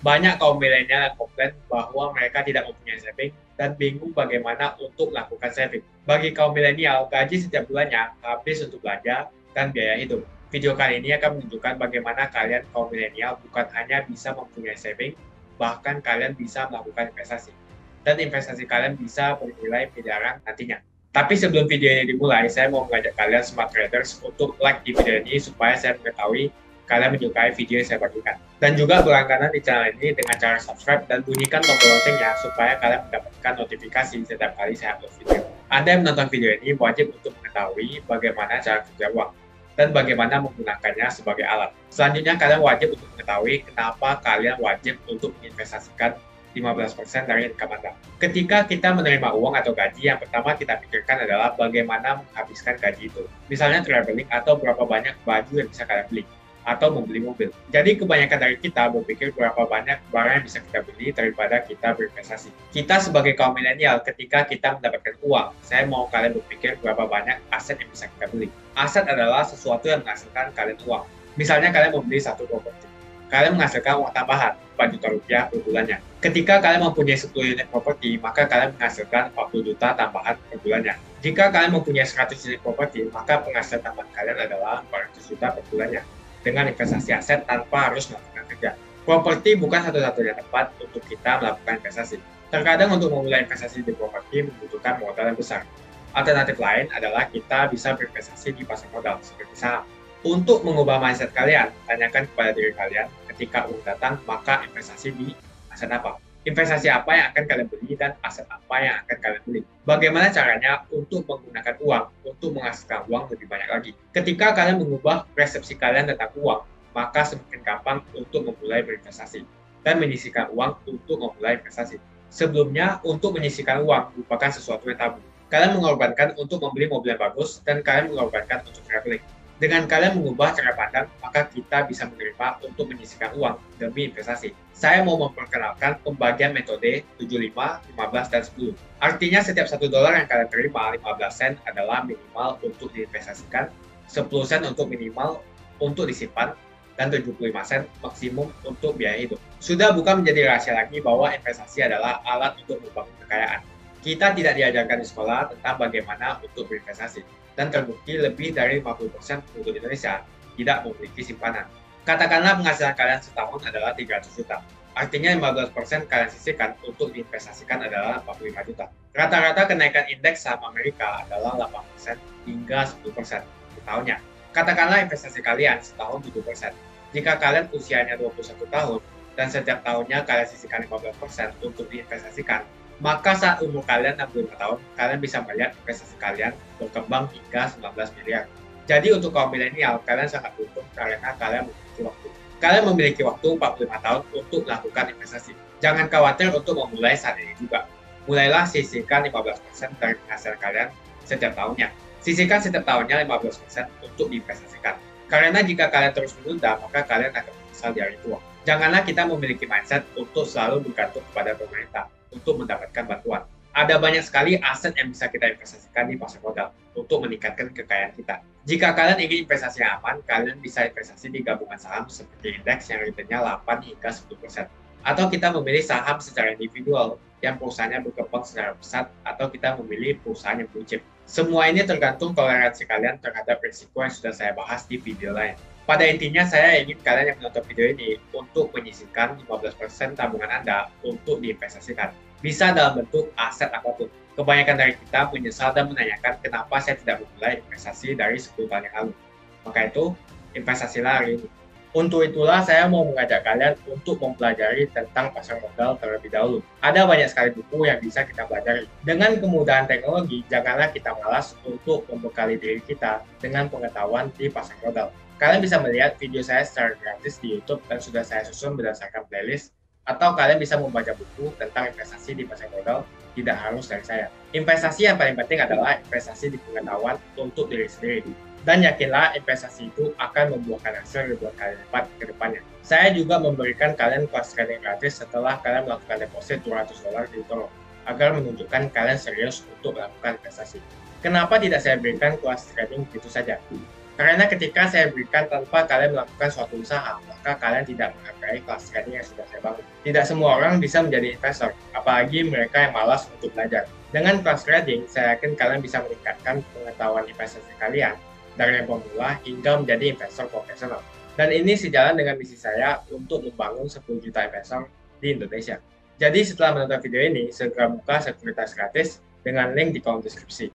Banyak kaum milenial yang komplain bahwa mereka tidak mempunyai saving dan bingung bagaimana untuk melakukan saving. Bagi kaum milenial, gaji setiap bulannya habis untuk belanja dan biaya hidup. Video kali ini akan menunjukkan bagaimana kalian kaum milenial bukan hanya bisa mempunyai saving, bahkan kalian bisa melakukan investasi. Dan investasi kalian bisa bernilai miliaran nantinya. Tapi sebelum video ini dimulai, saya mau mengajak kalian smart traders untuk like di video ini supaya saya mengetahui kalian menyukai video yang saya bagikan. Dan juga berlangganan di channel ini dengan cara subscribe dan bunyikan tombol loncengnya supaya kalian mendapatkan notifikasi setiap kali saya upload video. Anda yang menonton video ini wajib untuk mengetahui bagaimana cara kerja uang dan bagaimana menggunakannya sebagai alat. Selanjutnya, kalian wajib untuk mengetahui kenapa kalian wajib untuk menginvestasikan 15% dari income Anda. Ketika kita menerima uang atau gaji, yang pertama kita pikirkan adalah bagaimana menghabiskan gaji itu. Misalnya traveling atau berapa banyak baju yang bisa kalian beli atau membeli mobil. Jadi kebanyakan dari kita berpikir berapa banyak barang yang bisa kita beli daripada kita berinvestasi. Kita sebagai kaum milenial, ketika kita mendapatkan uang, saya mau kalian berpikir berapa banyak aset yang bisa kita beli. Aset adalah sesuatu yang menghasilkan kalian uang. Misalnya kalian membeli satu properti. Kalian menghasilkan uang tambahan 4 juta rupiah per bulannya. Ketika kalian mempunyai 10 unit properti, maka kalian menghasilkan 40 juta tambahan per bulannya. Jika kalian mempunyai 100 unit properti, maka penghasilan tambahan kalian adalah 400 juta per bulannya dengan investasi aset tanpa harus melakukan kerja. Properti bukan satu-satunya tempat untuk kita melakukan investasi. Terkadang untuk memulai investasi di properti membutuhkan modal yang besar. Alternatif lain adalah kita bisa berinvestasi di pasar modal seperti saham. Untuk mengubah mindset kalian, tanyakan kepada diri kalian ketika uang datang, maka investasi di aset apa? Investasi apa yang akan kalian beli dan aset apa yang akan kalian beli. Bagaimana caranya untuk menggunakan uang untuk menghasilkan uang lebih banyak lagi. Ketika kalian mengubah persepsi kalian tentang uang, maka semakin gampang untuk memulai berinvestasi dan menyisihkan uang untuk memulai investasi. Sebelumnya, untuk menyisihkan uang merupakan sesuatu yang tabu. Kalian mengorbankan untuk membeli mobil yang bagus dan kalian mengorbankan untuk traveling. Dengan kalian mengubah cara pandang, maka kita bisa menerima untuk menyisihkan uang demi investasi. Saya mau memperkenalkan pembagian metode 75, 15, dan 10. Artinya setiap $1 yang kalian terima, 15 sen adalah minimal untuk diinvestasikan, 10 sen untuk minimal untuk disimpan, dan 75 sen maksimum untuk biaya hidup. Sudah bukan menjadi rahasia lagi bahwa investasi adalah alat untuk membangun kekayaan. Kita tidak diajarkan di sekolah tentang bagaimana untuk berinvestasi, dan terbukti lebih dari 50% penduduk Indonesia tidak memiliki simpanan. Katakanlah penghasilan kalian setahun adalah 300 juta. Artinya 15% kalian sisihkan untuk diinvestasikan adalah 45 juta. Rata-rata kenaikan indeks saham Amerika adalah 8% hingga 10% di tahunnya. Katakanlah investasi kalian setahun 7%. Jika kalian usianya 21 tahun dan setiap tahunnya kalian sisihkan 15% untuk diinvestasikan, maka saat umur kalian 65 tahun, kalian bisa melihat investasi kalian berkembang hingga 19 miliar. Jadi untuk kaum milenial, kalian sangat beruntung karena kalian memiliki waktu. Kalian memiliki waktu 45 tahun untuk melakukan investasi. Jangan khawatir untuk memulai saat ini juga. Mulailah sisihkan 15% dari penghasilan kalian setiap tahunnya. Sisihkan setiap tahunnya 15% untuk diinvestasikan. Karena jika kalian terus menunda, maka kalian akan menyesal di hari tua. Janganlah kita memiliki mindset untuk selalu bergantung kepada pemerintah untuk mendapatkan bantuan. Ada banyak sekali aset yang bisa kita investasikan di pasar modal untuk meningkatkan kekayaan kita. Jika kalian ingin investasi yang aman, kalian bisa investasi di gabungan saham seperti indeks yang returnnya 8 hingga 10%. Atau kita memilih saham secara individual yang perusahaannya berkembang secara pesat, atau kita memilih perusahaan yang blue chip. Semua ini tergantung toleransi kalian terhadap risiko yang sudah saya bahas di video lain. Pada intinya, saya ingin kalian yang menonton video ini untuk menyisihkan 15% tabungan Anda untuk diinvestasikan. Bisa dalam bentuk aset apapun. Kebanyakan dari kita menyesal dan menanyakan kenapa saya tidak memulai investasi dari 10 tahun yang lalu. Maka itu, investasilah hari ini. Untuk itulah saya mau mengajak kalian untuk mempelajari tentang pasar modal terlebih dahulu. Ada banyak sekali buku yang bisa kita pelajari. Dengan kemudahan teknologi, janganlah kita malas untuk membekali diri kita dengan pengetahuan di pasar modal. Kalian bisa melihat video saya secara gratis di YouTube dan sudah saya susun berdasarkan playlist, atau kalian bisa membaca buku tentang investasi di pasar modal, tidak harus dari saya. Investasi yang paling penting adalah investasi di pengetahuan untuk diri sendiri. Dan yakinlah investasi itu akan membuahkan hasil ribuan kali lipat ke depannya. Saya juga memberikan kalian kelas trading gratis setelah kalian melakukan deposit $200 di eToro, agar menunjukkan kalian serius untuk melakukan investasi. Kenapa tidak saya berikan kelas trading begitu saja? Karena ketika saya berikan tanpa kalian melakukan suatu usaha, maka kalian tidak menghargai kelas trading yang sudah saya bangun. Tidak semua orang bisa menjadi investor, apalagi mereka yang malas untuk belajar. Dengan kelas trading, saya yakin kalian bisa meningkatkan pengetahuan investasi kalian dari yang pemula hingga menjadi investor profesional. Dan ini sejalan dengan misi saya untuk membangun 10 juta investor di Indonesia. Jadi setelah menonton video ini, segera buka sekuritas gratis dengan link di kolom deskripsi.